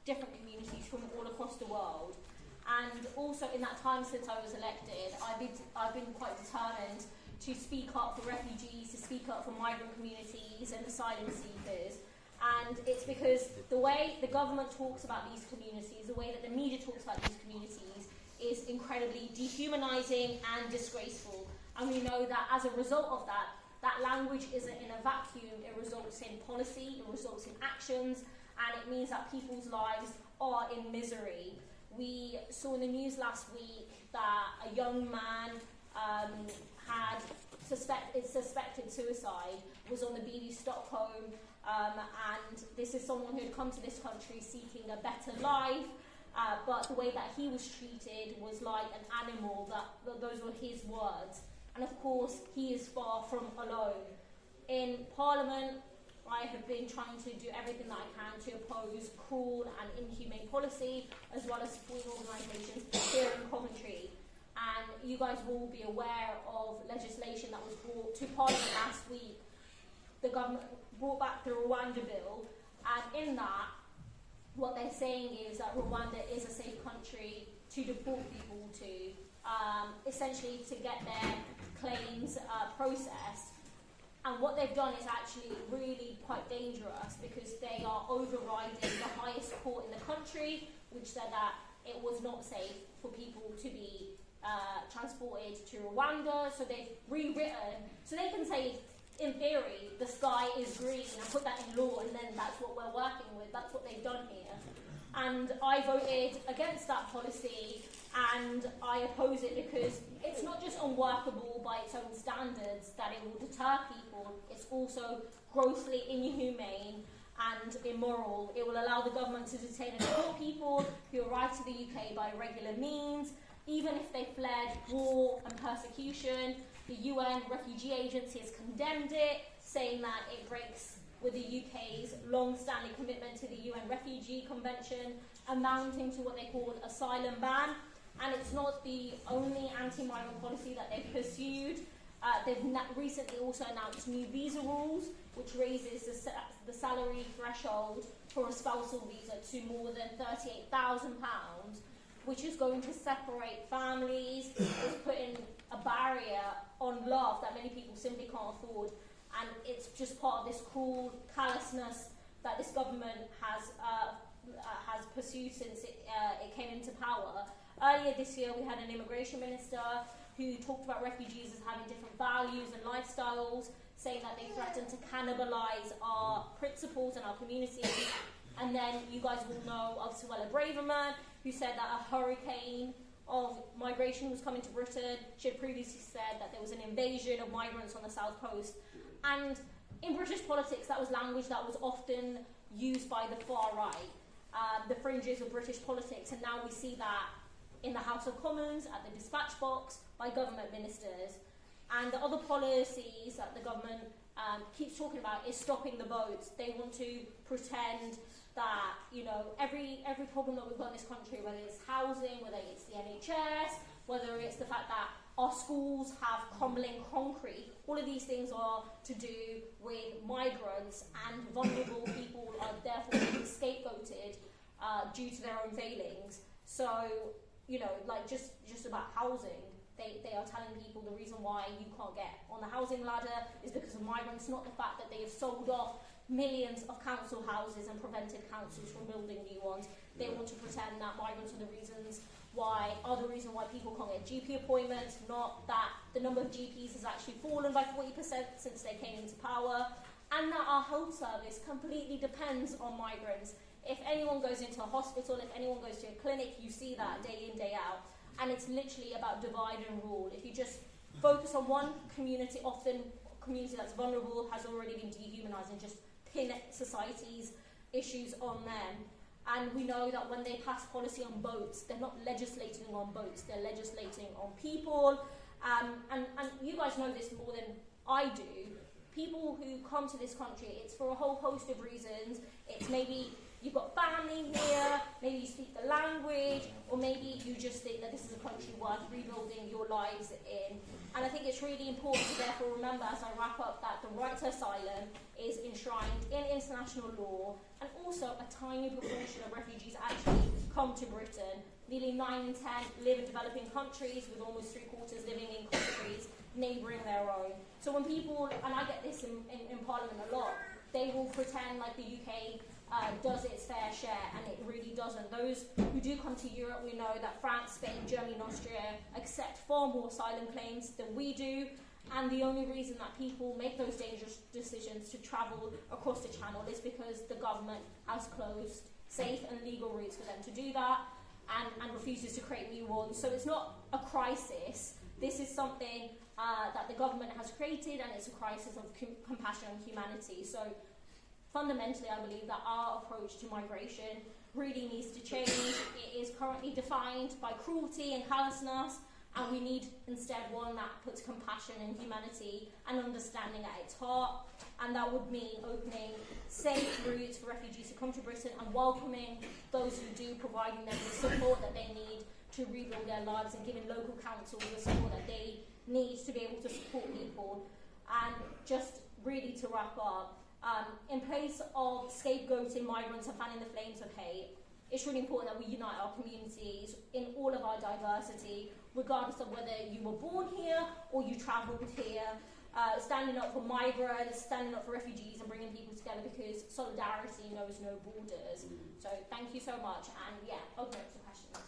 different communities from all across the world. And also in that time since I was elected, I've been quite determined to speak up for refugees, to speak up for migrant communities and asylum seekers. And it's because the way the government talks about these communities, the way that the media talks about these communities, is incredibly dehumanizing and disgraceful. And we know that as a result of that, that language isn't in a vacuum. It results in policy, it results in actions, and it means that people's lives are in misery. We saw in the news last week that a young man suspected suicide, was on the BB Stockholm, and this is someone who had come to this country seeking a better life, but the way that he was treated was like an animal. Those were his words. And of course, he is far from alone. In Parliament, I have been trying to do everything that I can to oppose cruel and inhumane policy, as well as supporting organisations here in Coventry. And you guys will all be aware of legislation that was brought to Parliament last week. The government brought back the Rwanda bill, and in that, what they're saying is that Rwanda is a safe country to deport people to, essentially to get their claims processed. And what they've done is actually really quite dangerous, because they are overriding the highest court in the country, which said that it was not safe for people to be transported to Rwanda. So they've rewritten, so they can say, in theory, the sky is green, and put that in law, and then that's what we're working with. That's what they've done here. And I voted against that policy, and I oppose it because it's not just unworkable by its own standards that it will deter people, it's also grossly inhumane and immoral. It will allow the government to detain and deport people who arrive to the UK by regular means, even if they fled war and persecution. The UN Refugee Agency has condemned it, saying that it breaks with the UK's long-standing commitment to the UN Refugee Convention, amounting to what they call asylum ban. And it's not the only anti-migrant policy that they've pursued. They've recently also announced new visa rules, which raises the salary threshold for a spousal visa to more than £38,000, which is going to separate families. It's putting a barrier on love that many people simply can't afford. And it's just part of this cruel callousness that this government has pursued since it came into power. Earlier this year, we had an immigration minister who talked about refugees as having different values and lifestyles, saying that they threaten to cannibalize our principles and our communities. And then you guys will know of Suella Braverman, who said that a hurricane of migration was coming to Britain. She had previously said that there was an invasion of migrants on the south coast. And in British politics, that was language that was often used by the far right, the fringes of British politics. And now we see that in the House of Commons, at the dispatch box, by government ministers. And the other policies that the government keeps talking about is stopping the boats. They want to pretend that, you know, every problem that we've got in this country, whether it's housing, whether it's the NHS, whether it's the fact that our schools have crumbling concrete, all of these things are to do with migrants, and vulnerable people are therefore being scapegoated due to their own failings. So, you know, like just about housing, they are telling people the reason why you can't get on the housing ladder is because of migrants, not the fact that they have sold off millions of council houses and prevented councils from building new ones. They want to pretend that migrants are the reason why people can't get GP appointments, not that the number of GPs has actually fallen by 40% since they came into power, and that our health service completely depends on migrants. If anyone goes into a hospital, if anyone goes to a clinic, you see that day in, day out. And it's literally about divide and rule. If you just focus on one community, often a community that's vulnerable has already been dehumanized, and just pin society's issues on them. And we know that when they pass policy on boats, they're not legislating on boats, they're legislating on people. And you guys know this more than I do. People who come to this country, it's for a whole host of reasons. It's maybe you've got family here, maybe you speak the language, or maybe you just think that this is a country worth rebuilding your lives in. And I think it's really important to therefore remember, as I wrap up, that the right to asylum is enshrined in international law, and also a tiny proportion of refugees actually come to Britain. Nearly 9 in 10 live in developing countries, with almost 3/4 living in countries neighbouring their own. So when people, and I get this in Parliament a lot, they will pretend like the UK does its fair share, and it really doesn't. Those who do come to Europe, we know that France, Spain, Germany and Austria accept far more asylum claims than we do, and the only reason that people make those dangerous decisions to travel across the channel is because the government has closed safe and legal routes for them to do that, and refuses to create new ones. So it's not a crisis. This is something that the government has created, and it's a crisis of compassion and humanity. So fundamentally, I believe that our approach to migration really needs to change. It is currently defined by cruelty and callousness, and we need instead one that puts compassion and humanity and understanding at its heart. And that would mean opening safe routes for refugees to come to Britain, and welcoming those who do, providing them the support that they need to rebuild their lives, and giving local councils the support that they need to be able to support people. And just really to wrap up, in place of scapegoating migrants and fanning the flames of hate, it's really important that we unite our communities in all of our diversity, regardless of whether you were born here or you travelled here, standing up for migrants, standing up for refugees, and bringing people together, because solidarity knows no borders. So thank you so much, and yeah, open up to questions.